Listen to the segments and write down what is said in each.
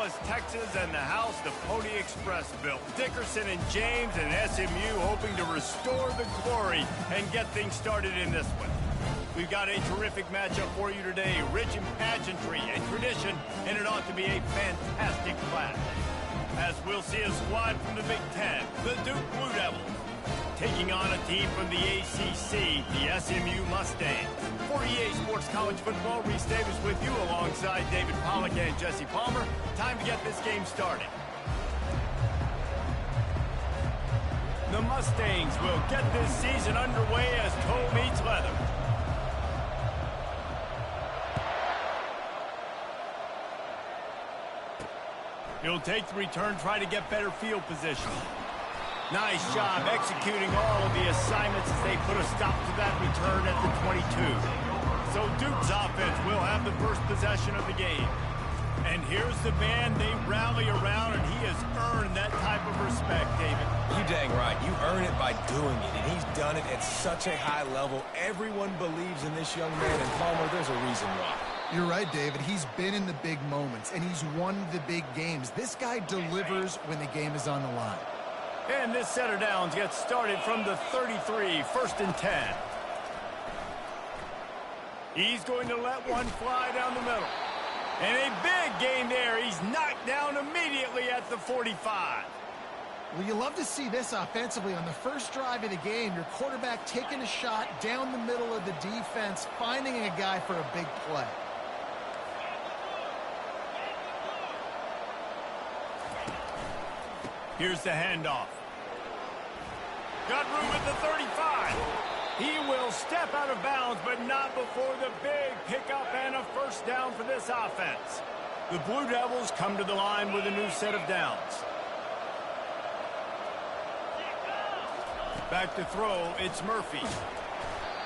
Dallas, Texas, and the house the Pony Express built. Dickerson and James and SMU hoping to restore the glory and get things started in this one. We've got a terrific matchup for you today, rich in pageantry and tradition, and it ought to be a fantastic clash. As we'll see a squad from the Big Ten, the Duke Blue Devils, taking on a team from the ACC, the SMU Mustangs. For EA Sports College Football, Reese Davis with you alongside David Pollack and Jesse Palmer. Time to get this game started. The Mustangs will get this season underway as toe meets leather. He'll take the return, try to get better field position. Nice job executing all of the assignments as they put a stop to that return at the 22. So Duke's offense will have the first possession of the game. And here's the man they rally around, and he has earned that type of respect, David. You dang right. You earn it by doing it, and he's done it at such a high level. Everyone believes in this young man, and Palmer, there's a reason why. You're right, David. He's been in the big moments, and he's won the big games. This guy delivers when the game is on the line. And this set of downs gets started from the 33, 1st and 10. He's going to let one fly down the middle. And a big gain there. He's knocked down immediately at the 45. Well, you love to see this offensively. On the first drive of the game, your quarterback taking a shot down the middle of the defense, finding a guy for a big play. Here's the handoff. Got room at the 35. He will step out of bounds, but not before the big pickup and a first down for this offense. The Blue Devils come to the line with a new set of downs. Back to throw, it's Murphy.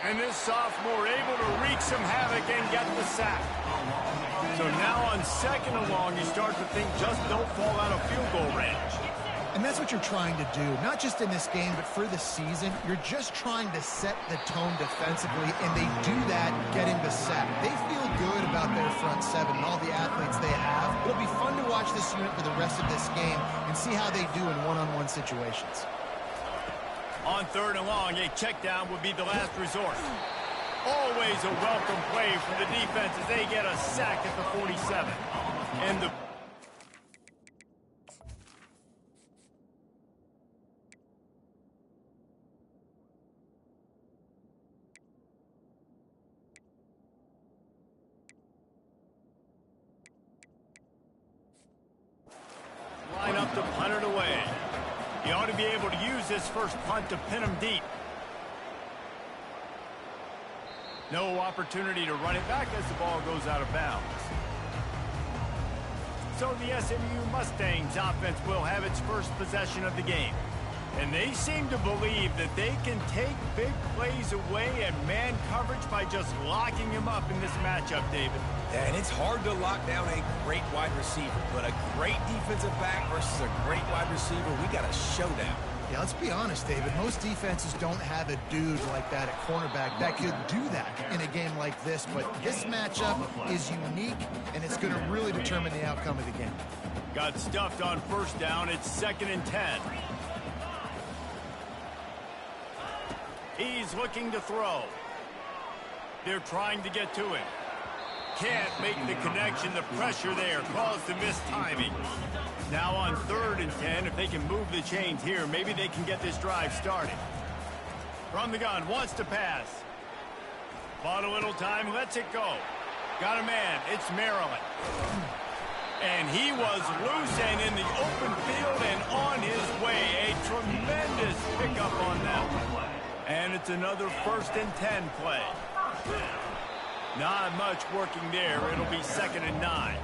And this sophomore able to wreak some havoc and get the sack. So now on 2nd and long, you start to think just don't fall out of field goal range. And that's what you're trying to do, not just in this game, but for the season. You're just trying to set the tone defensively, and they do that getting the sack. They feel good about their front seven and all the athletes they have. It'll be fun to watch this unit for the rest of this game and see how they do in one-on-one situations. On 3rd and long, a check down would be the last resort. Always a welcome play for the defense as they get a sack at the 47. And the line up to punt it away. He ought to be able to use this first punt to pin him deep. No opportunity to run it back as the ball goes out of bounds. So the SMU Mustangs offense will have its first possession of the game. And they seem to believe that they can take big plays away and man coverage by just locking him up in this matchup, David. Yeah, and it's hard to lock down a great wide receiver, but a great defensive back versus a great wide receiver, we got a showdown. Yeah, let's be honest, David. Most defenses don't have a dude like that at cornerback that could do that in a game like this, but this matchup is unique, and it's going to really determine the outcome of the game. Got stuffed on 1st down. It's 2nd and 10. He's looking to throw. They're trying to get to him. Can't make the connection. The pressure there caused the missed timing. Now on 3rd and 10, if they can move the chains here, maybe they can get this drive started. From the gun, wants to pass. Bought a little time, lets it go. Got a man, it's Maryland. And he was loose and in the open field and on his way. A tremendous pickup on that one. And it's another 1st and 10 play. Not much working there. It'll be 2nd and 9.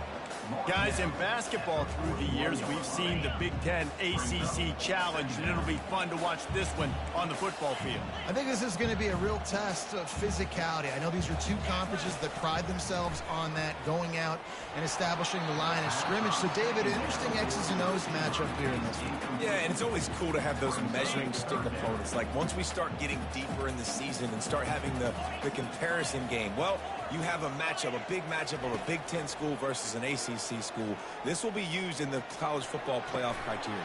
Guys, in basketball through the years, we've seen the Big Ten ACC Challenge, and it'll be fun to watch this one on the football field. I think this is going to be a real test of physicality. I know these are two conferences that pride themselves on that, going out and establishing the line of scrimmage. So, David, an interesting X's and O's matchup here in this one. Yeah, and it's always cool to have those measuring stick opponents. Like, once we start getting deeper in the season and start having the comparison game, well, You have a matchup, a big matchup of a Big Ten school versus an ACC school. This will be used in the college football playoff criteria.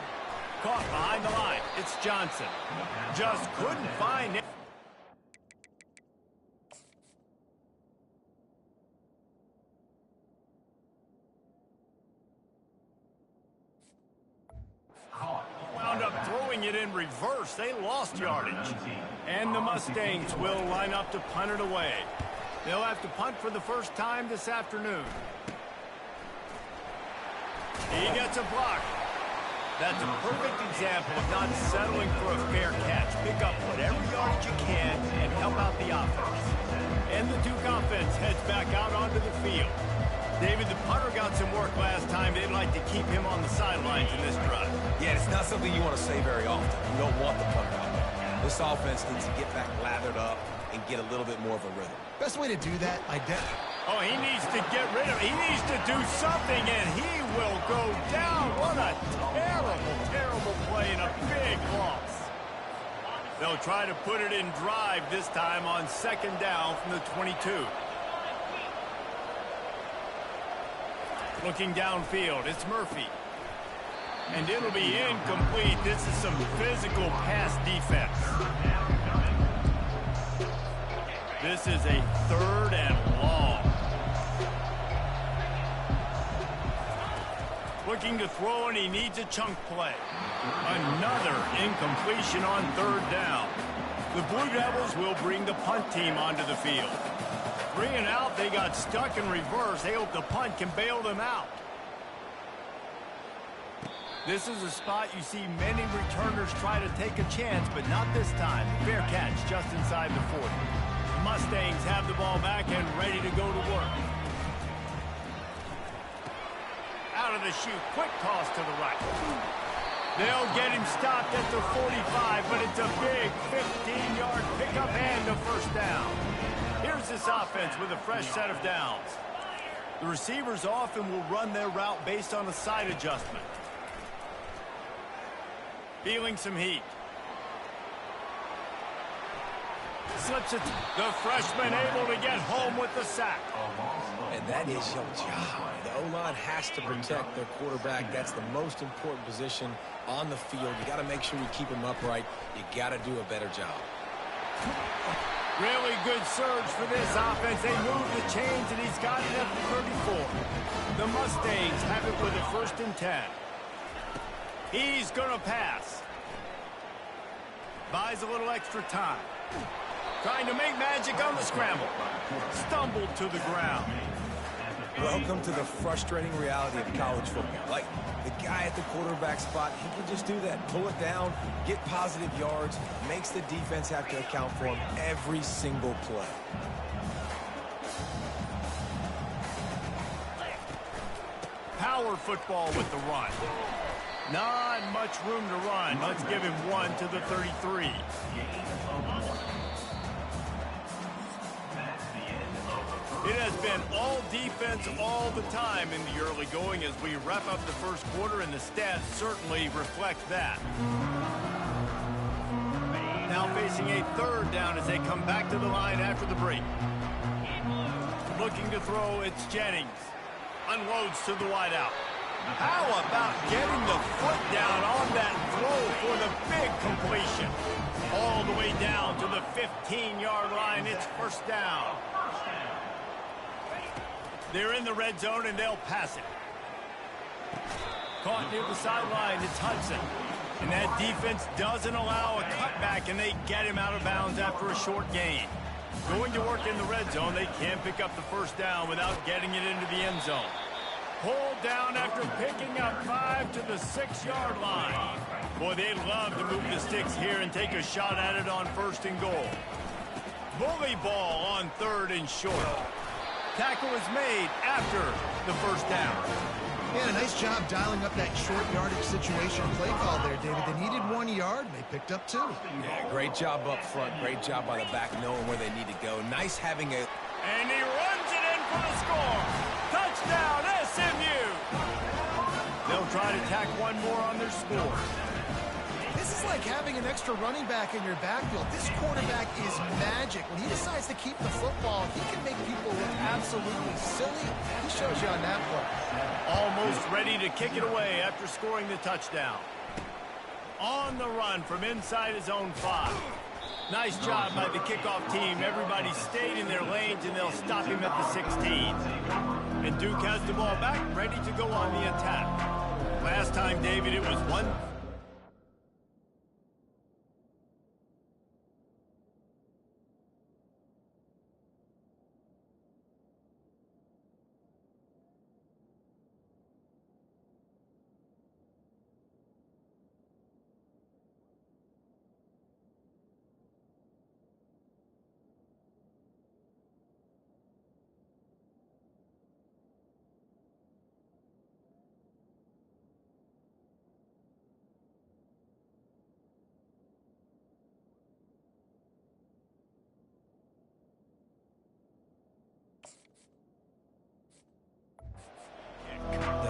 Caught behind the line. It's Johnson. Just couldn't find it. Wound up throwing it in reverse. They lost yardage. And the Mustangs will line up to punt it away. They'll have to punt for the first time this afternoon. He gets a block. That's a perfect example of not settling for a fair catch. Pick up whatever yardage you can and help out the offense. And the Duke offense heads back out onto the field. David, the punter got some work last time. They'd like to keep him on the sidelines in this drive. Yeah, it's not something you want to say very often. You don't want the punter out there. This offense needs to get back lathered up and get a little bit more of a rhythm. Best way to do that, oh, he needs to get rid of it. He needs to do something, and he will go down. What a terrible, terrible play and a big loss. They'll try to put it in drive this time on second down from the 22. Looking downfield, it's Murphy. And it'll be incomplete. This is some physical pass defense. This is a 3rd and long. Looking to throw, and he needs a chunk play. Another incompletion on 3rd down. The Blue Devils will bring the punt team onto the field. 3 and out, they got stuck in reverse. They hope the punt can bail them out. This is a spot you see many returners try to take a chance, but not this time. Fair catch just inside the 40. The Mustangs have the ball back and ready to go to work. Out of the chute, quick toss to the right. They'll get him stopped at the 45, but it's a big 15-yard pickup and a first down. Here's this offense with a fresh set of downs. The receivers often will run their route based on a side adjustment. Feeling some heat. Slips it. The freshman able to get home with the sack. And that is your job. The O-line has to protect their quarterback. That's the most important position on the field. You got to make sure you keep him upright. You got to do a better job. Really good surge for this offense. They move the chains, and he's got it at the 34. The Mustangs have it with a 1st and 10. He's going to pass. Buys a little extra time. Trying to make magic on the scramble. Stumbled to the ground. Welcome to the frustrating reality of college football. Like, the guy at the quarterback spot, he can just do that. Pull it down, get positive yards, makes the defense have to account for him every single play. Power football with the run. Not much room to run. Let's give him 1 to the 33. It has been all defense all the time in the early going as we wrap up the first quarter, and the stats certainly reflect that. Now facing a 3rd down as they come back to the line after the break. Looking to throw, it's Jennings. Unloads to the wideout. How about getting the foot down on that throw for the big completion? All the way down to the 15-yard line. It's 1st down. They're in the red zone, and they'll pass it. Caught near the sideline, it's Hudson. And that defense doesn't allow a cutback, and they get him out of bounds after a short gain. Going to work in the red zone, they can't pick up the 1st down without getting it into the end zone. Pulled down after picking up 5 to the 6-yard line. Boy, they'd love to move the sticks here and take a shot at it on 1st and goal. Bully ball on 3rd and short. Tackle is made after the 1st down. Yeah, a nice job dialing up that short yardage situation play call there, David. They needed 1 yard, and they picked up 2. Yeah, great job up front. Great job by the back knowing where they need to go. Nice having a... And he runs it in for the score. Touchdown, SMU. They'll try to tack one more on their score. This is like having an extra running back in your backfield. This quarterback is magic. When he decides to keep the football, he can make people look absolutely silly. He shows you on that play. Almost ready to kick it away after scoring the touchdown. On the run from inside his own 5. Nice job by the kickoff team. Everybody stayed in their lanes, and they'll stop him at the 16. And Duke has the ball back, ready to go on the attack. Last time, David, it was 1.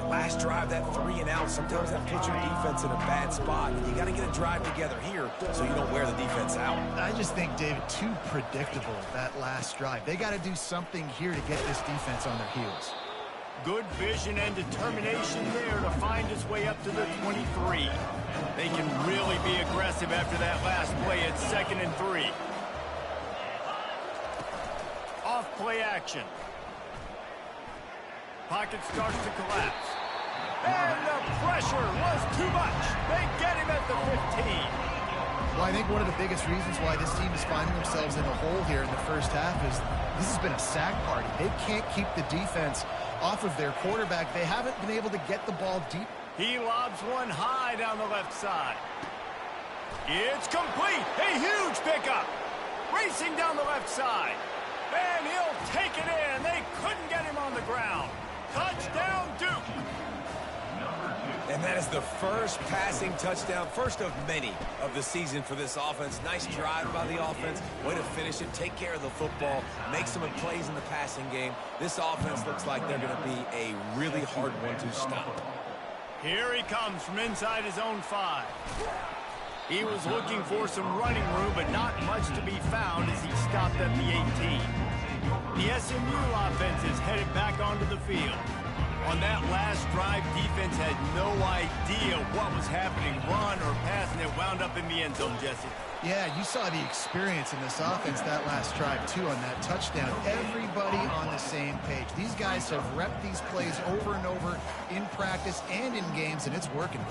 Last drive, that 3 and out, sometimes that puts your defense in a bad spot. You got to get a drive together here so you don't wear the defense out. I just think, David, too predictable, that last drive. They got to do something here to get this defense on their heels. Good vision and determination there to find his way up to the 23. They can really be aggressive after that last play at 2nd and 3. Off play action. Pocket starts to collapse. And the pressure was too much. They get him at the 15. Well, I think one of the biggest reasons why this team is finding themselves in a hole here in the first half is this has been a sack party. They can't keep the defense off of their quarterback. They haven't been able to get the ball deep. He lobs one high down the left side. It's complete. A huge pickup. Racing down the left side. And he'll take it in. They couldn't get him on the ground. Touchdown, Duke. And that is the first passing touchdown, first of many of the season for this offense. Nice drive by the offense. Way to finish it, take care of the football, make some plays in the passing game. This offense looks like they're going to be a really hard one to stop. Here he comes from inside his own 5. He was looking for some running room, but not much to be found as he stopped at the 18. The SMU offense is headed back onto the field. On that last drive, defense had no idea what was happening, run or pass, and it wound up in the end zone, Jesse. Yeah, you saw the experience in this offense that last drive, too, on that touchdown. Everybody on the same page. These guys have repped these plays over and over in practice and in games, and it's working.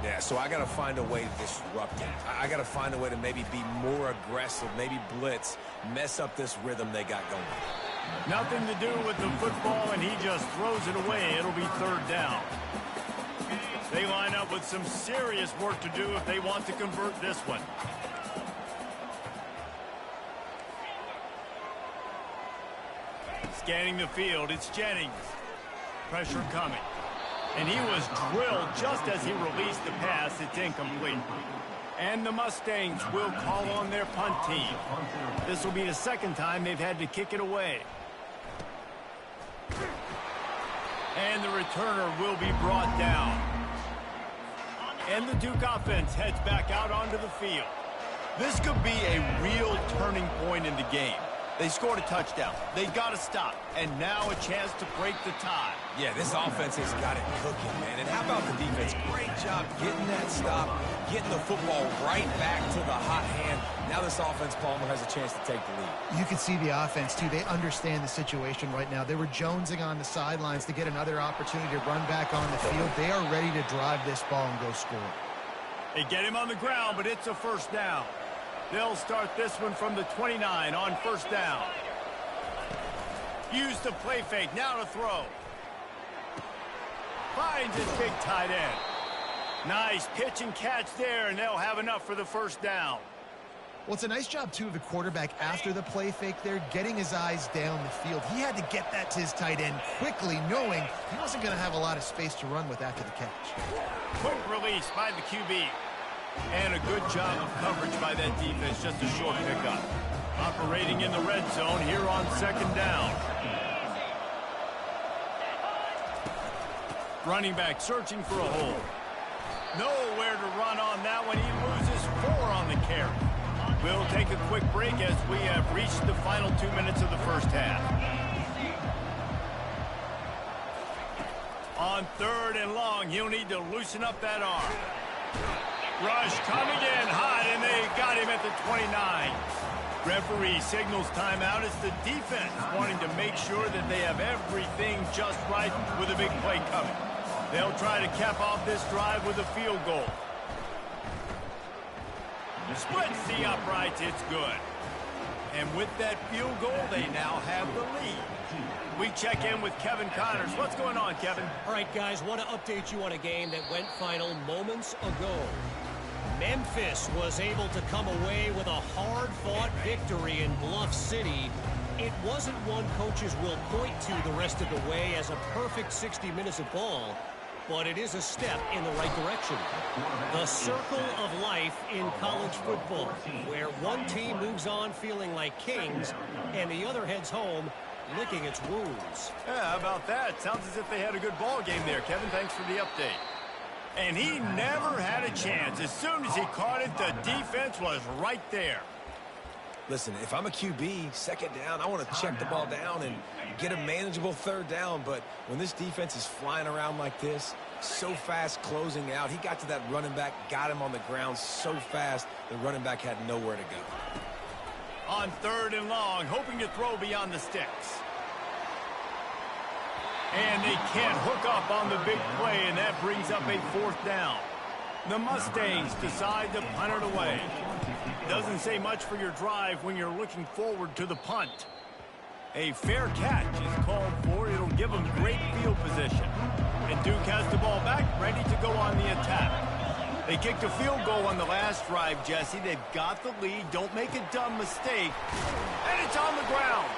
Yeah, so I got to find a way to disrupt it. I got to find a way to maybe be more aggressive, maybe blitz, mess up this rhythm they got going. Nothing to do with the football, and he just throws it away. It'll be 3rd down. They line up with some serious work to do if they want to convert this one. Scanning the field, it's Jennings. Pressure coming. And he was drilled just as he released the pass. It's incomplete. And the Mustangs will call on their punt team. This will be the 2nd time they've had to kick it away. And the returner will be brought down. And the Duke offense heads back out onto the field. This could be a real turning point in the game. They scored a touchdown. They got to stop. And now a chance to break the tie. Yeah, this offense has got it cooking, man. And how about the defense? Great job getting that stop, getting the football right back to the hot hand. Now this offense, Palmer, has a chance to take the lead. You can see the offense, too. They understand the situation right now. They were jonesing on the sidelines to get another opportunity to run back on the field. They are ready to drive this ball and go score. They get him on the ground, but it's a 1st down. They'll start this one from the 29 on 1st down. Use the play fake, now to throw. Finds his big tight end. Nice pitch and catch there, and they'll have enough for the 1st down. Well, it's a nice job, too, of the quarterback after the play fake there, getting his eyes down the field. He had to get that to his tight end quickly, knowing he wasn't going to have a lot of space to run with after the catch. Quick release by the QB. And a good job of coverage by that defense, just a short pickup. Operating in the red zone here on 2nd down. Running back searching for a hole. Nowhere to run on that one. He loses 4 on the carry. We'll take a quick break as we have reached the final 2 minutes of the first half. On 3rd and long, he'll need to loosen up that arm. Rush coming in hot, and they got him at the 29. Referee signals timeout. It's the defense wanting to make sure that they have everything just right with a big play coming. They'll try to cap off this drive with a field goal. Splits the uprights. It's good. And with that field goal, they now have the lead. We check in with Kevin Connors. What's going on, Kevin? All right, guys, want to update you on a game that went final moments ago. Memphis was able to come away with a hard-fought victory in Bluff City. It wasn't one coaches will point to the rest of the way as a perfect 60 minutes of ball, but it is a step in the right direction. The circle of life in college football, where one team moves on feeling like kings and the other heads home licking its wounds. Yeah, how about that? Sounds as if they had a good ball game there. Kevin, thanks for the update. And he never had a chance. As soon as he caught it, the defense was right there. Listen, if I'm a QB, 2nd down, I want to check the ball down and get a manageable 3rd down. But when this defense is flying around like this, so fast closing out, he got to that running back, got him on the ground so fast, the running back had nowhere to go. On 3rd and long, hoping to throw beyond the sticks. And they can't hook up on the big play, and that brings up a 4th down. The Mustangs decide to punt it away. Doesn't say much for your drive when you're looking forward to the punt. A fair catch is called for. It'll give them great field position. And Duke has the ball back, ready to go on the attack. They kicked a field goal on the last drive, Jesse. They've got the lead. Don't make a dumb mistake. And it's on the ground.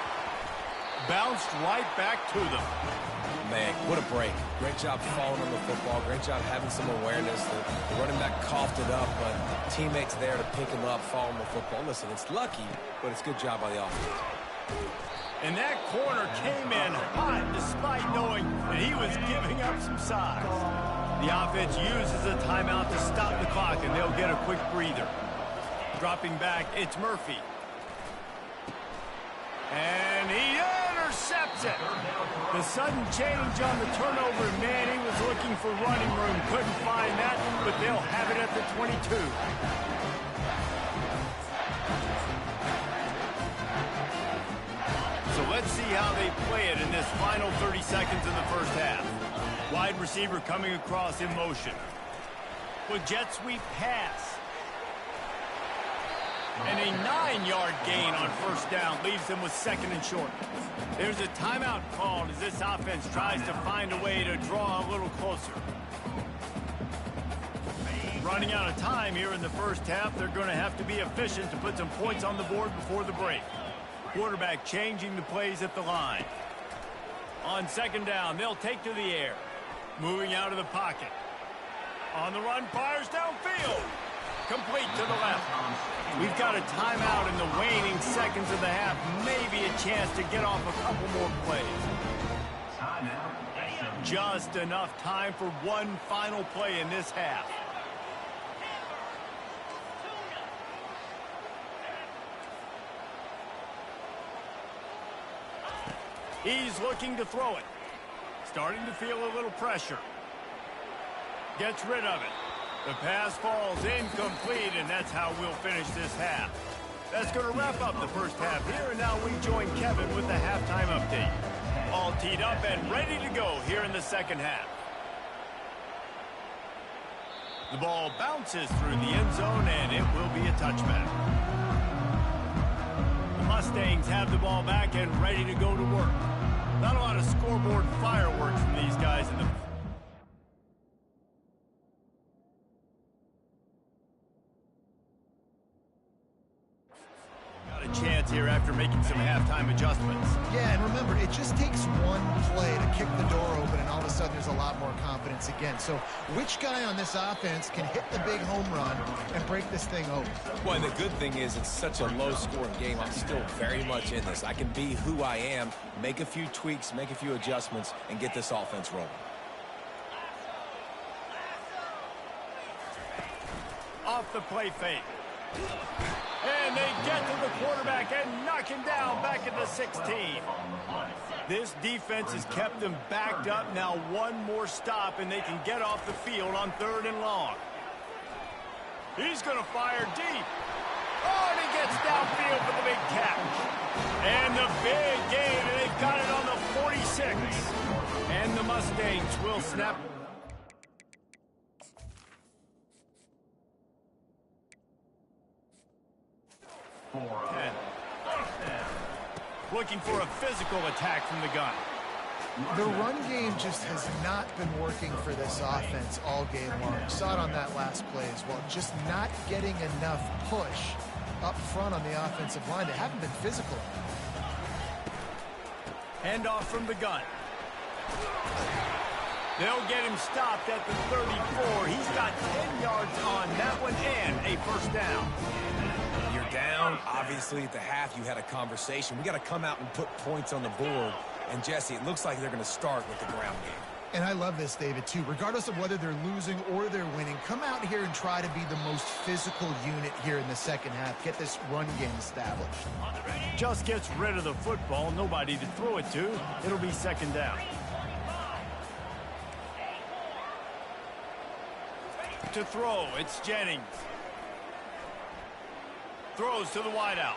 Bounced right back to them. Man, what a break. Great job following on the football. Great job having some awareness. The running back coughed it up, but teammates there to pick him up, follow the football. Listen, it's lucky, but it's good job by the offense. And that corner came in hot despite knowing that he was giving up some size. The offense uses a timeout to stop the clock, and they'll get a quick breather. Dropping back, it's Murphy. And he intercepts it. The sudden change on the turnover, man, he was looking for running room. Couldn't find that, but they'll have it at the 22. So let's see how they play it in this final 30 seconds of the first half. Wide receiver coming across in motion. With jet sweep pass. And a 9-yard gain on 1st down leaves them with 2nd and short. There's a timeout called as this offense tries to find a way to draw a little closer. Running out of time here in the first half, they're going to have to be efficient to put some points on the board before the break. Quarterback changing the plays at the line. On 2nd down, they'll take to the air. Moving out of the pocket. On the run, fires downfield. Complete to the left. We've got a timeout in the waning seconds of the half. Maybe a chance to get off a couple more plays. Just enough time for one final play in this half. He's looking to throw it. Starting to feel a little pressure. Gets rid of it. The pass falls incomplete, and that's how we'll finish this half. That's going to wrap up the first half here, and now we join Kevin with the halftime update. All teed up and ready to go here in the second half. The ball bounces through the end zone, and it will be a touchback. The Mustangs have the ball back and ready to go to work. Not a lot of scoreboard fireworks from these guys in the chance here after making some halftime adjustments. Yeah, and remember, it just takes one play to kick the door open, and all of a sudden there's a lot more confidence again. So which guy on this offense can hit the big home run and break this thing open? Well, the good thing is it's such a low-scoring game. I'm still very much in this. I can be who I am, make a few tweaks, make a few adjustments, and get this offense rolling. off the play fake. And they get to the quarterback and knock him down back at the 16. This defense has kept them backed up. Now one more stop, and they can get off the field on 3rd and long. He's going to fire deep. Oh, and he gets downfield for the big catch. And the big gain, and they've got it on the 46. And the Mustangs will snap. Looking for a physical attack from the gun. The run game just has not been working for this offense all game long. Saw it on that last play as well. Just not getting enough push up front on the offensive line. They haven't been physical. Handoff from the gun. They'll get him stopped at the 34. He's got 10 yards on that one and a first down. You're down. Obviously, at the half, you had a conversation. We got to come out and put points on the board. And, Jesse, it looks like they're going to start with the ground game. And I love this, David, too. Regardless of whether they're losing or they're winning, come out here and try to be the most physical unit here in the second half. Get this run game established. Just gets rid of the football. Nobody to throw it to. It'll be second down. To throw, it's Jennings. Throws to the wideout.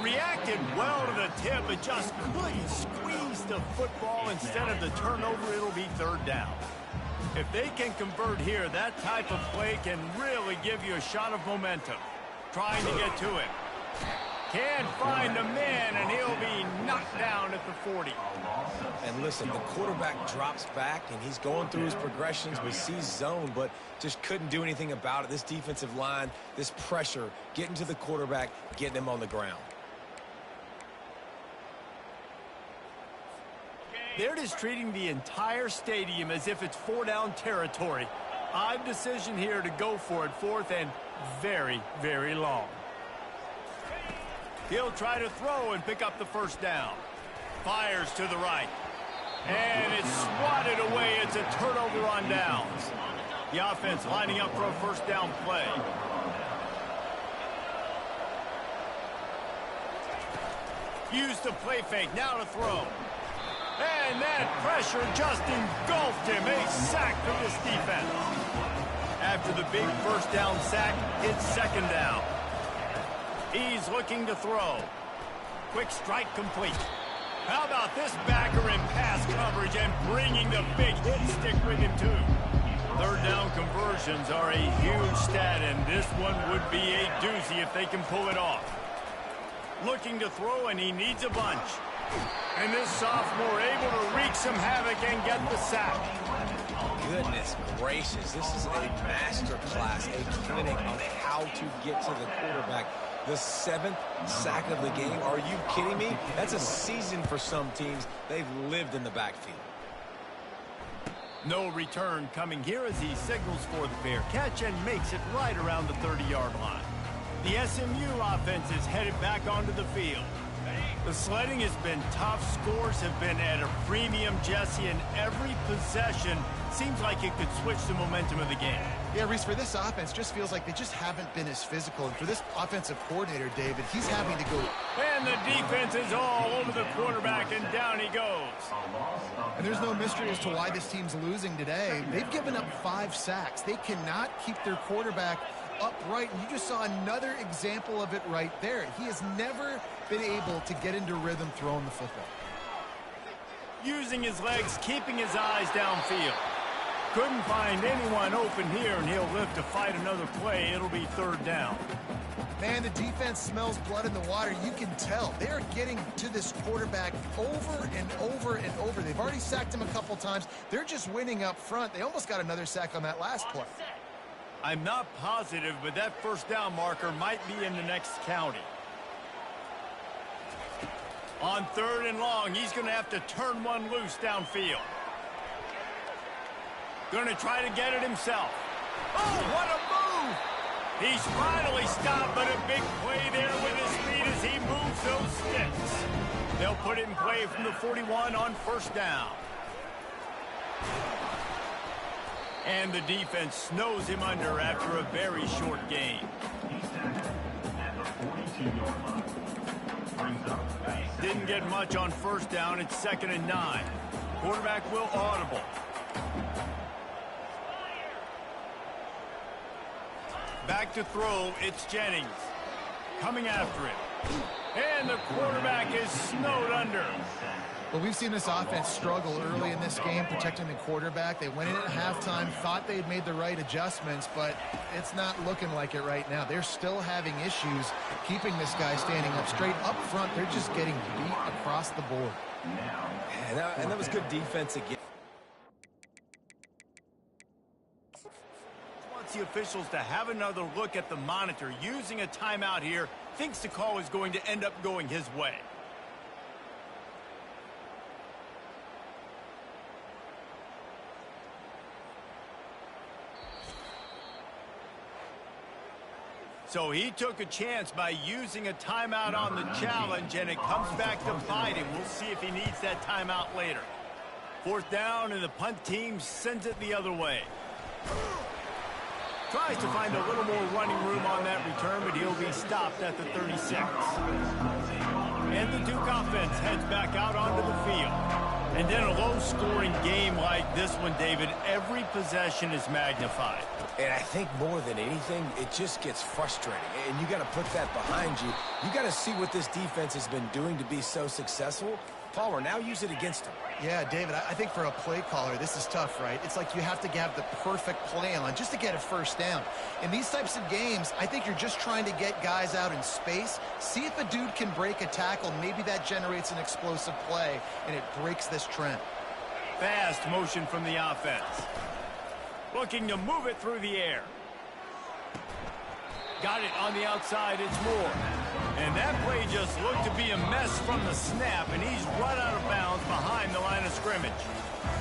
Reacted well to the tip, but just couldn't squeeze the football. Instead of the turnover, it'll be 3rd down. If they can convert here, that type of play can really give you a shot of momentum. Trying to get to him. Can't find the man, and he'll be knocked down at the 40. And listen, the quarterback drops back, and he's going through his progressions with sees zone, but just couldn't do anything about it. This defensive line, this pressure, getting to the quarterback, getting him on the ground. They're just treating the entire stadium as if it's 4-down territory. Odd decision here to go for it, 4th and very, very long. He'll try to throw and pick up the first down. Fires to the right. And it's swatted away. It's a turnover on downs. The offense lining up for a first down play. Use the play fake. Now to throw. And that pressure just engulfed him. A sack for this defense. After the big first down sack, it's second down. He's looking to throw. Quick strike complete. How about this backer in pass coverage and bringing the big hit stick with him too. 3rd down conversions are a huge stat, and this one would be a doozy if they can pull it off. Looking to throw, and he needs a bunch. And this sophomore able to wreak some havoc and get the sack. Goodness gracious, this is a master class, a clinic on how to get to the quarterback. The 7th sack of the game. Are you kidding me? That's a season for some teams. They've lived in the backfield. No return coming here as he signals for the fair catch and makes it right around the 30-yard line. The SMU offense is headed back onto the field. The sledding has been tough. Scores have been at a premium, Jesse, and every possession seems like it could switch the momentum of the game. Yeah, Reese, for this offense, just feels like they just haven't been as physical. And for this offensive coordinator, David, he's having to go. And the defense is all over the quarterback, and down he goes. And there's no mystery as to why this team's losing today. They've given up 5 sacks. They cannot keep their quarterback upright, and you just saw another example of it right there. He has never been able to get into rhythm throwing the football. Using his legs, keeping his eyes downfield. Couldn't find anyone open here, and he'll live to fight another play. It'll be 3rd down. Man, the defense smells blood in the water. You can tell. They are getting to this quarterback over and over and over. They've already sacked him a couple times. They're just winning up front. They almost got another sack on that last play. I'm not positive, but that first down marker might be in the next county. On 3rd and long, he's going to have to turn one loose downfield. Going to try to get it himself. Oh, what a move! He's finally stopped, but a big play there with his feet as he moves those sticks. They'll put it in play from the 41 on first down. And the defense snows him under after a very short gain. Didn't get much on first down. It's 2nd and 9. Quarterback will audible. Back to throw, it's Jennings. Coming after him. And the quarterback is snowed under. Well, we've seen this offense struggle early in this game protecting the quarterback. They went in at halftime, thought they had made the right adjustments, but it's not looking like it right now. They're still having issues keeping this guy standing up straight. Up front, they're just getting beat across the board. And that was good defense again. Wants the officials to have another look at the monitor. Using a timeout here, thinks the call is going to end up going his way. So he took a chance by using a timeout on the challenge, and it comes back to bite him. We'll see if he needs that timeout later. 4th down, and the punt team sends it the other way. Tries to find a little more running room on that return, but he'll be stopped at the 36. And the Duke offense heads back out onto the field. And then a low-scoring game like this one, David, every possession is magnified. And I think more than anything, it just gets frustrating. And you got to put that behind you. You got to see what this defense has been doing to be so successful. Palmer, now use it against him. Yeah, David, I think for a play caller, this is tough, right? It's like you have to have the perfect play on just to get a first down. In these types of games, I think you're just trying to get guys out in space, see if a dude can break a tackle. Maybe that generates an explosive play, and it breaks this trend. Fast motion from the offense. Looking to move it through the air. Got it on the outside, it's Moore. And that play just looked to be a mess from the snap, and he's run out of bounds behind the line of scrimmage.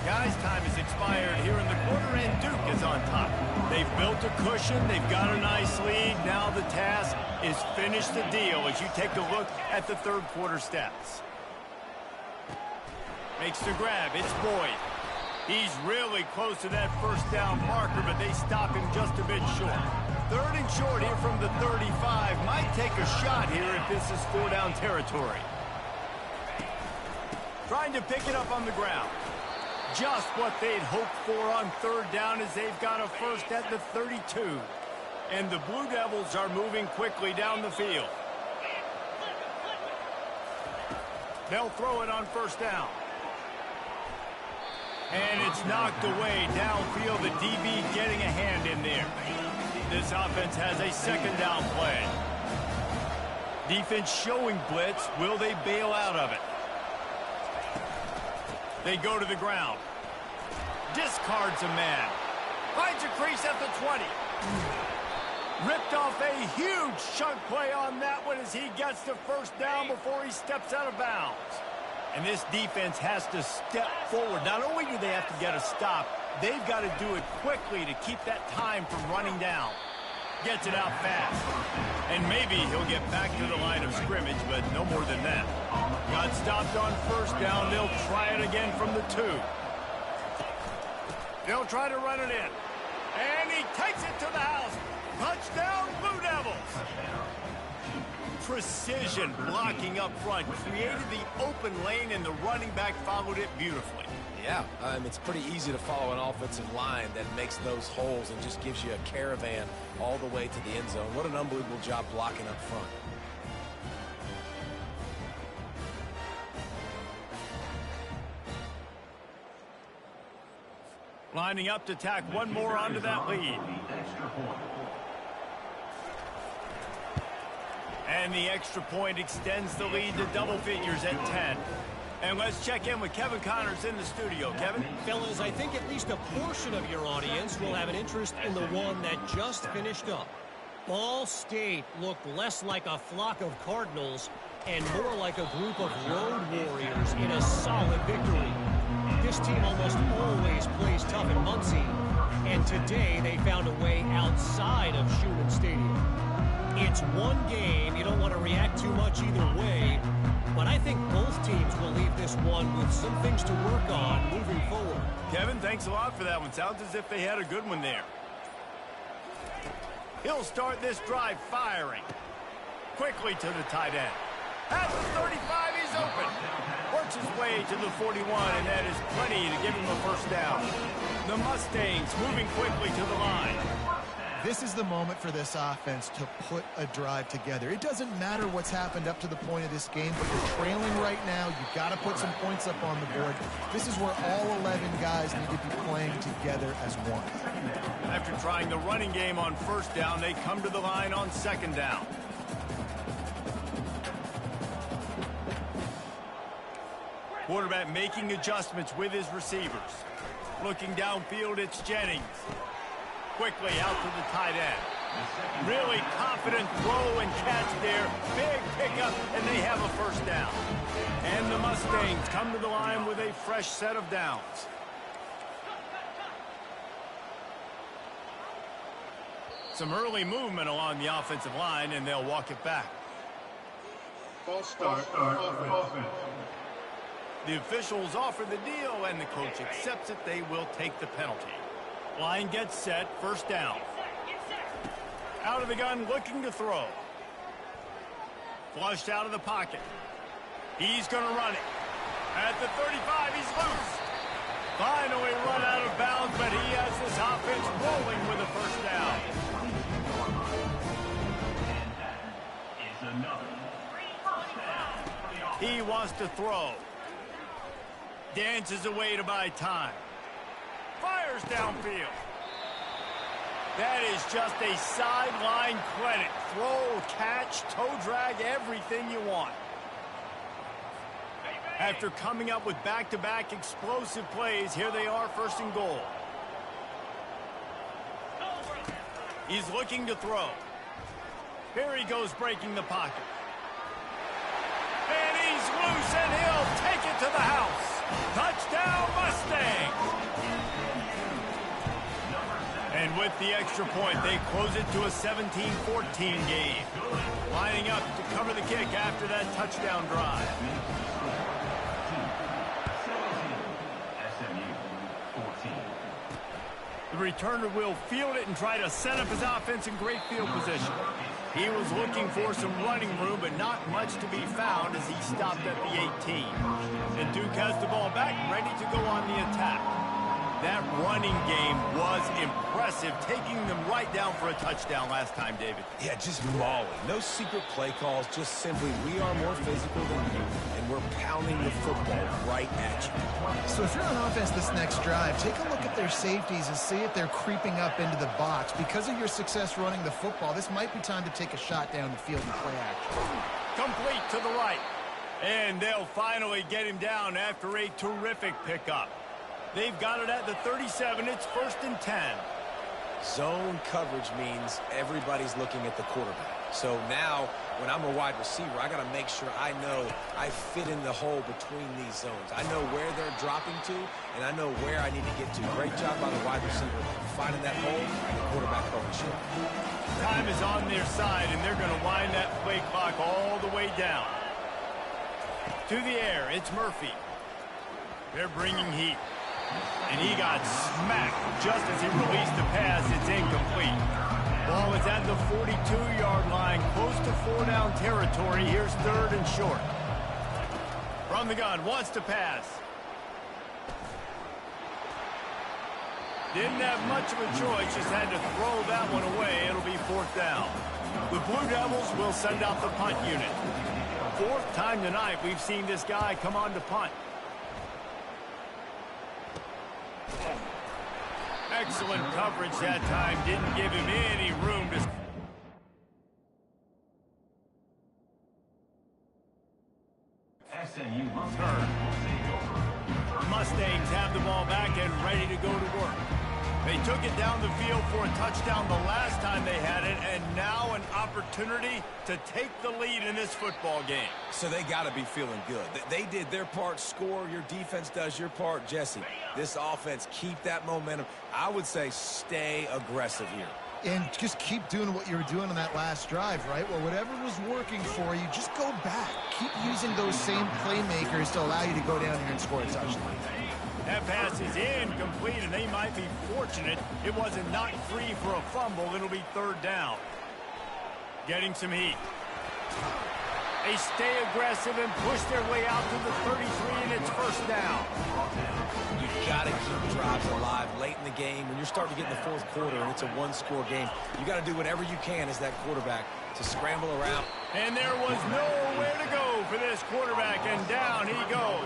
Guys, time has expired here in the quarter, and Duke is on top. They've built a cushion, they've got a nice lead. Now the task is finish the deal as you take a look at the third quarter stats. Makes the grab, it's Boyd. He's really close to that first down marker, but they stop him just a bit short. 3rd and short here from the 35. Might take a shot here if this is 4-down territory. Trying to pick it up on the ground. Just what they'd hoped for on 3rd down as they've got a first at the 32. And the Blue Devils are moving quickly down the field. They'll throw it on 1st down. And it's knocked away downfield. The DB getting a hand in there. This offense has a 2nd down play. Defense showing blitz. Will they bail out of it? They go to the ground. Discards a man. Finds a crease at the 20. Ripped off a huge chunk play on that one as he gets to 1st down before he steps out of bounds. And this defense has to step forward. Not only do they have to get a stop, they've got to do it quickly to keep that time from running down. Gets it out fast. And maybe he'll get back to the line of scrimmage, but no more than that. Got stopped on 1st down. They'll try it again from the 2. They'll try to run it in. And he takes it to the house. Touchdown, Blue Devils. Precision blocking up front created the open lane, and the running back followed it beautifully. Yeah, it's pretty easy to follow an offensive line that makes those holes and just gives you a caravan all the way to the end zone. What an unbelievable job blocking up front. Lining up to tack one more onto that lead. And the extra point extends the lead to double figures at 10. And let's check in with Kevin Connors in the studio. Kevin? Fellas, I think at least a portion of your audience will have an interest in the one that just finished up. Ball State looked less like a flock of Cardinals and more like a group of road warriors in a solid victory. This team almost always plays tough in Muncie, and today they found a way outside of Schumann Stadium. It's one game. You don't want to react too much either way. But I think both teams will leave this one with some things to work on moving forward. Kevin, thanks a lot for that one. Sounds as if they had a good one there. He'll start this drive firing. Quickly to the tight end. At the 35, he's open. Works his way to the 41, and that is plenty to give him a first down. The Mustangs moving quickly to the line. This is the moment for this offense to put a drive together. It doesn't matter what's happened up to the point of this game, but you're trailing right now. You've got to put some points up on the board. This is where all 11 guys need to be playing together as one. After trying the running game on first down, they come to the line on second down. Quarterback making adjustments with his receivers. Looking downfield, it's Jennings. Quickly out to the tight end. Really confident throw and catch there. Big pickup, and they have a first down. And the Mustangs come to the line with a fresh set of downs. Some early movement along the offensive line, and they'll walk it back. False start offense. The officials offer the deal, and the coach accepts it. They will take the penalty. Line gets set, first down. Out of the gun, looking to throw. Flushed out of the pocket. He's going to run it. At the 35, he's loose. Finally run out of bounds, but he has this offense rolling with a first down. He wants to throw. Dances away to buy time. Fires downfield. That is just a sideline credit. Throw, catch, toe drag, everything you want. After coming up with back-to-back explosive plays, here they are, first and goal. He's looking to throw. Here he goes, breaking the pocket. And he's loose, and he'll take it to the house. Touchdown, Mustangs! And with the extra point, they close it to a 17-14 game. Lining up to cover the kick after that touchdown drive. The returner will field it and try to set up his offense in great field position. He was looking for some running room, but not much to be found as he stopped at the 18. And Duke has the ball back, ready to go on the attack. That running game was impressive, taking them right down for a touchdown last time, David. Yeah, just mauling. No secret play calls, just simply we are more physical than you, and we're pounding the football right at you. So if you're on offense this next drive, take a look at their safeties and see if they're creeping up into the box. Because of your success running the football, this might be time to take a shot down the field and play action. Complete to the right. And they'll finally get him down after a terrific pickup. They've got it at the 37. It's first and 10. Zone coverage means everybody's looking at the quarterback. So now, when I'm a wide receiver, I got to make sure I know I fit in the hole between these zones. I know where they're dropping to, and I know where I need to get to. Great job by the wide receiver finding that hole, and the quarterback going short. Time is on their side, and they're going to wind that play clock all the way down. To the air, it's Murphy. They're bringing heat. And he got smacked just as he released the pass. It's incomplete. Ball is at the 42-yard line, close to 4-down territory. Here's third and short. From the gun, wants to pass. Didn't have much of a choice, just had to throw that one away. It'll be fourth down. The Blue Devils will send out the punt unit. Fourth time tonight we've seen this guy come on to punt. Excellent coverage that time. Didn't give him any room to... SMU turn. Mustangs have the ball back and ready to go to work. They took it down the field for a touchdown the last time they had it, and now an opportunity to take the lead in this football game. So they got to be feeling good. They did their part, score. Your defense does your part, Jesse. This offense, keep that momentum. I would say stay aggressive here. And just keep doing what you were doing on that last drive, right? Well, whatever was working for you, just go back. Keep using those same playmakers to allow you to go down here and score a touchdown. That pass is incomplete, and they might be fortunate it wasn't knocked free for a fumble. It'll be third down. Getting some heat. They stay aggressive and push their way out to the 33, and it's first down. You've got to keep drives alive late in the game. When you're starting to get in the fourth quarter and it's a one-score game, you got to do whatever you can as that quarterback to scramble around. And there was nowhere to go for this quarterback, and down he goes.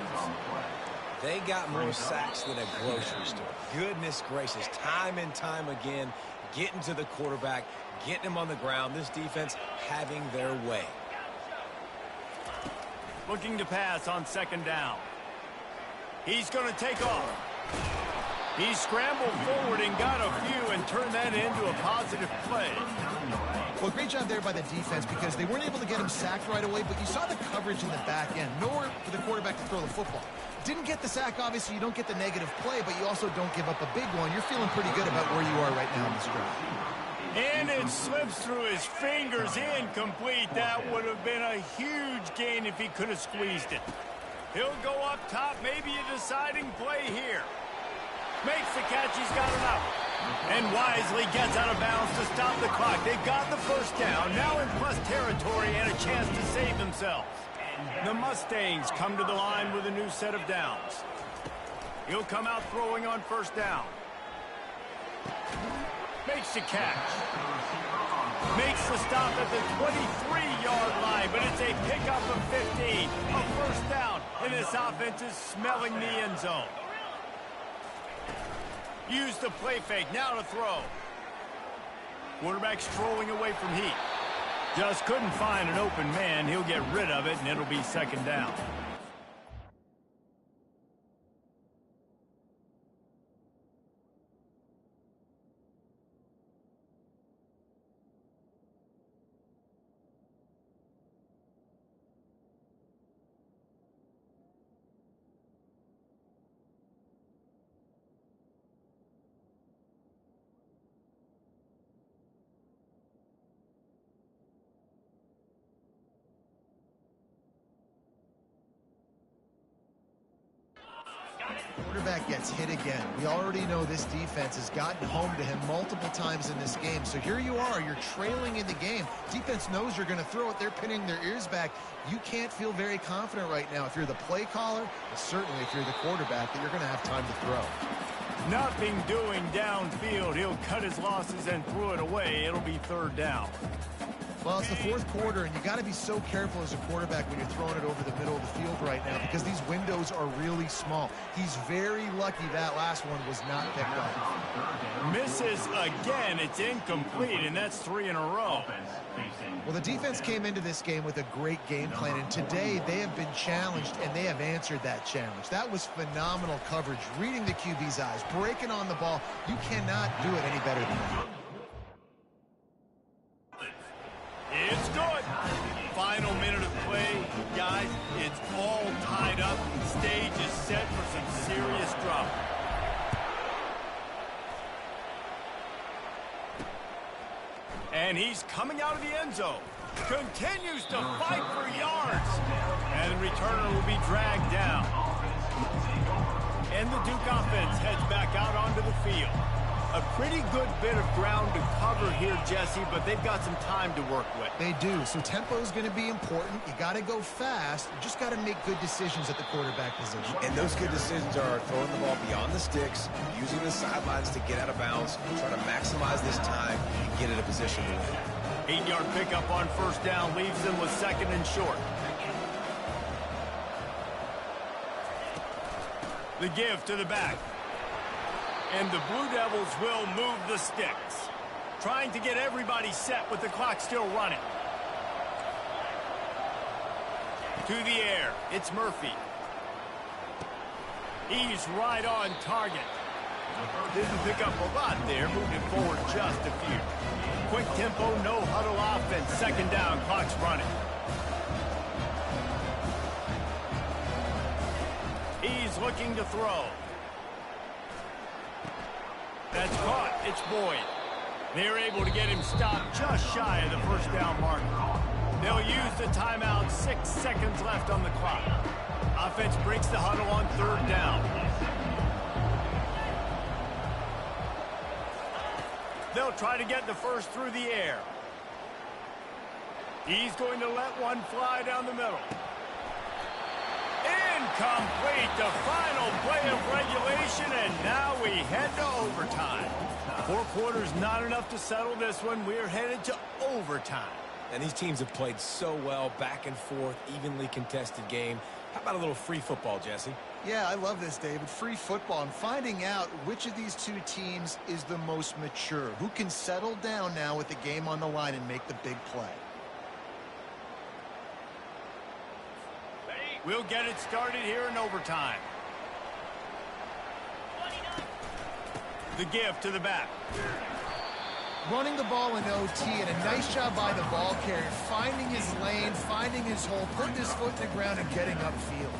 They got more sacks than a grocery store. Goodness gracious, time and time again, getting to the quarterback, getting him on the ground. This defense having their way. Looking to pass on second down. He's going to take off. He scrambled forward and got a few and turned that into a positive play. Well, great job there by the defense because they weren't able to get him sacked right away, but you saw the coverage in the back end. Nowhere for the quarterback to throw the football. Didn't get the sack, obviously. You don't get the negative play, but you also don't give up a big one. You're feeling pretty good about where you are right now in this drive. And it slips through his fingers, incomplete. That would have been a huge gain if he could have squeezed it. He'll go up top, maybe a deciding play here. Makes the catch, he's got enough. And wisely gets out of bounds to stop the clock. They've got the first down, now in plus territory and a chance to save themselves. The Mustangs come to the line with a new set of downs. He'll come out throwing on first down. Makes the catch. Makes the stop at the 23-yard line, but it's a pickup of 15. A first down, and this offense is smelling the end zone. Use the play fake, now to throw. Quarterback strolling away from heat. Just couldn't find an open man. He'll get rid of it, and it'll be second down. Quarterback gets hit again. We already know this defense has gotten home to him multiple times in this game. So here you are, you're trailing in the game. Defense knows you're going to throw it. They're pinning their ears back. You can't feel very confident right now if you're the play caller, and certainly if you're the quarterback, that you're going to have time to throw. Nothing doing downfield. He'll cut his losses and throw it away. It'll be third down. Well, it's the fourth quarter, and you got to be so careful as a quarterback when you're throwing it over the middle of the field right now because these windows are really small. He's very lucky that last one was not picked up. Misses again. It's incomplete, and that's 3 in a row. Well, the defense came into this game with a great game plan, and today they have been challenged, and they have answered that challenge. That was phenomenal coverage, reading the QB's eyes, breaking on the ball. You cannot do it any better than that. It's good. Final minute of play. Guys, it's all tied up. Stage is set for some serious drama. And he's coming out of the end zone. Continues to fight for yards. And the returner will be dragged down. And the Duke offense heads back out onto the field. A pretty good bit of ground to cover here, Jesse, but they've got some time to work with. They do, so tempo is going to be important. You got to go fast. You just got to make good decisions at the quarterback position. And those good decisions are throwing the ball beyond the sticks, using the sidelines to get out of bounds, trying to maximize this time and get in a position to win. 8-yard pickup on first down leaves them with second and short. The give to the back. And the Blue Devils will move the sticks. Trying to get everybody set with the clock still running. To the air, it's Murphy. He's right on target. Didn't pick up a lot there, moved it forward just a few. Quick tempo, no huddle offense. Second down, clock's running. He's looking to throw. That's caught. It's Boyd. They're able to get him stopped just shy of the first down mark. They'll use the timeout, 6 seconds left on the clock. Offense breaks the huddle on third down. They'll try to get the first through the air. He's going to let one fly down the middle. Incomplete, the final play of regulation, and now we head to overtime. 4 quarters not enough to settle this one. We're headed to overtime. And these teams have played so well, back and forth, evenly contested game. How about a little free football, Jesse? Yeah, I love this, David. Free football. I'm finding out which of these two teams is the most mature, who can settle down now with the game on the line and make the big play. We'll get it started here in overtime. The give to the back. Running the ball in OT, and a nice job by the ball carrier, finding his lane, finding his hole, putting his foot in the ground and getting upfield.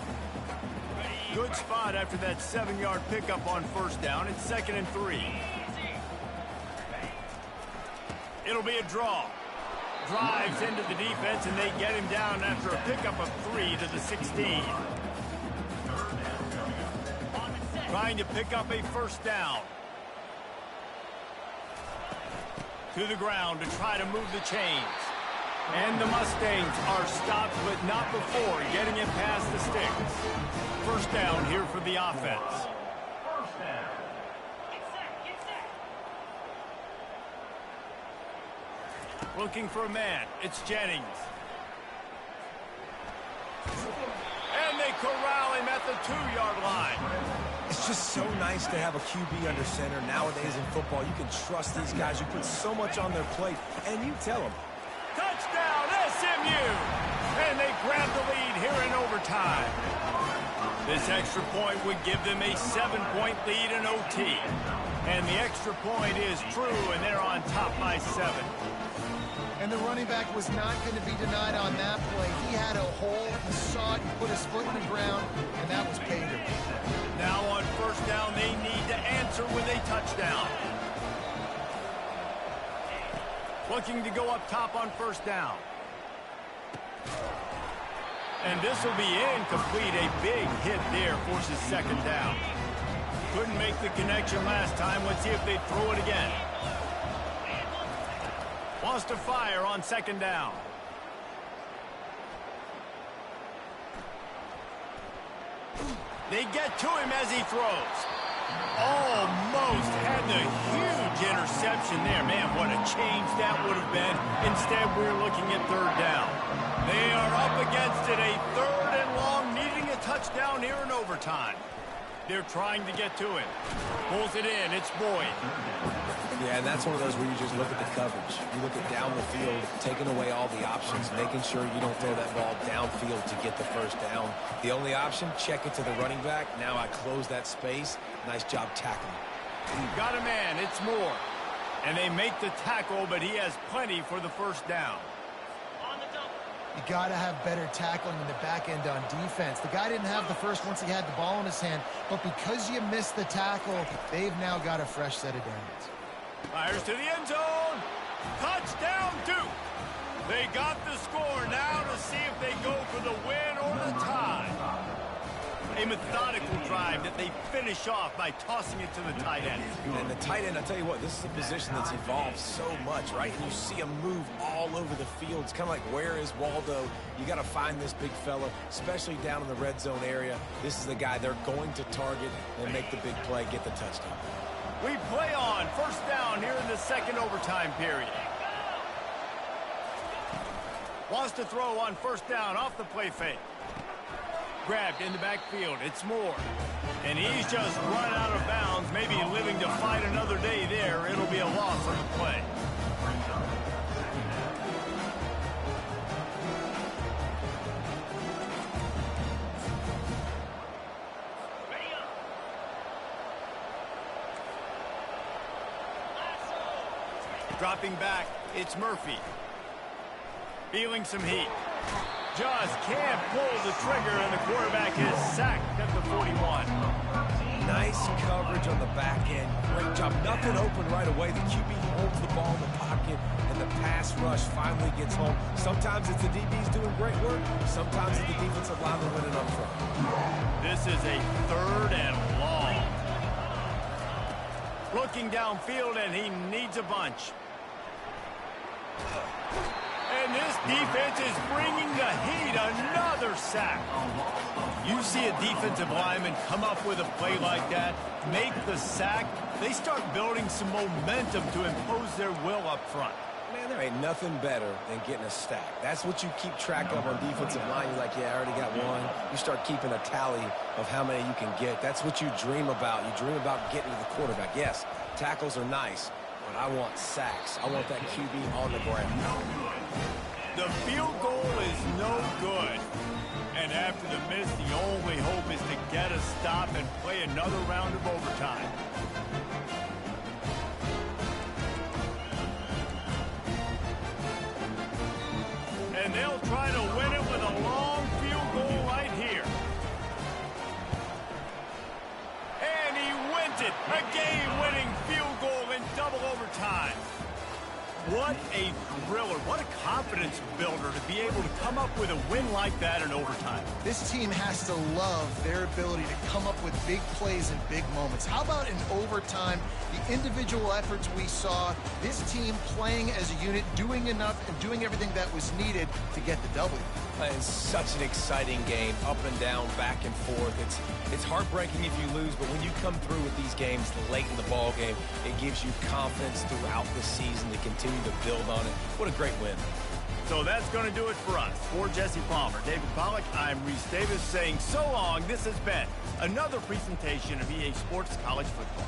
Good spot after that 7-yard pickup on first down. It's 2nd and 3. It'll be a draw. Drives into the defense, and they get him down after a pickup of 3 to the 16. Trying to pick up a first down. To the ground to try to move the chains. And the Mustangs are stopped, but not before getting it past the sticks. First down here for the offense. Looking for a man. It's Jennings. And they corral him at the 2-yard line. It's just so nice to have a QB under center. Nowadays in football, you can trust these guys who put so much on their plate, and you tell them. Touchdown, SMU! And they grab the lead here in overtime. This extra point would give them a 7-point lead in OT. And the extra point is true, and they're on top by 7. And the running back was not going to be denied on that play. He had a hole, he saw it, he put his foot in the ground, and that was pay dirt. Now on first down, they need to answer with a touchdown. Looking to go up top on first down. And this will be incomplete. A big hit there forces 2nd down. Couldn't make the connection last time. Let's see if they throw it again. Wants to fire on 2nd down. They get to him as he throws. Almost had the huge interception there. Man, what a change that would have been. Instead, we're looking at 3rd down. They are up against it. A 3rd and long, needing a touchdown here in overtime. They're trying to get to him. Pulls it in. It's Boyd. Yeah, and that's one of those where you just look at the coverage. You look at down the field, taking away all the options, making sure you don't throw that ball downfield to get the first down. The only option, check it to the running back. Now I close that space. Nice job tackling. Got a man. It's Moore. And they make the tackle, but he has plenty for the first down. You got to have better tackling in the back end on defense. The guy didn't have the first once he had the ball in his hand, but because you missed the tackle, they've now got a fresh set of downs. Fires to the end zone. Touchdown, Duke. They got the score now to see if they go for the win or the tie. A methodical drive that they finish off by tossing it to the tight end. And the tight end, I'll tell you what, this is a position that's evolved so much, right? And you see him move all over the field. It's kind of like, where is Waldo? You got to find this big fella, especially down in the red zone area. This is the guy they're going to target and make the big play, get the touchdown. We play on first down here in the 2nd overtime period. Wants to throw on first down off the play fake. Grabbed in the backfield. It's Moore. And he's just run out of bounds, maybe living to fight another day there. It'll be a loss on the play. Dropping back, it's Murphy. Feeling some heat. Just can't pull the trigger, and the quarterback is sacked at the 41. Nice coverage on the back end. Great job. Nothing open right away. The QB holds the ball rush finally gets home. Sometimes it's the DBs doing great work. Sometimes it's the defensive lineman winning up front. This is a 3rd and long. Looking downfield, and he needs a bunch. And this defense is bringing the heat. Another sack. You see a defensive lineman come up with a play like that, make the sack, they start building some momentum to impose their will up front. Man, there ain't nothing better than getting a stack. That's what you keep track of on defensive line. You're like, yeah, I already got one. You start keeping a tally of how many you can get. That's what you dream about. You dream about getting to the quarterback. Yes, tackles are nice, but I want sacks. I want that QB on the ground. The field goal is no good. And after the miss, the only hope is to get a stop and play another round of overtime. And they'll try to win it with a long field goal right here. And he wins it. A game-winning field goal in double overtime. What a thriller. What a confidence builder to be able to come up with a win like that in overtime. This team has to love their ability to come up with big plays in big moments. How about in overtime, the individual efforts we saw, this team playing as a unit, doing enough and doing everything that was needed to get the W. It's such an exciting game, up and down, back and forth. It's heartbreaking if you lose, but when you come through with these games late in the ball game, it gives you confidence throughout the season to continue to build on it. What a great win. So that's going to do it for us. For Jesse Palmer, David Pollack, I'm Reese Davis saying so long. This has been another presentation of EA Sports College Football.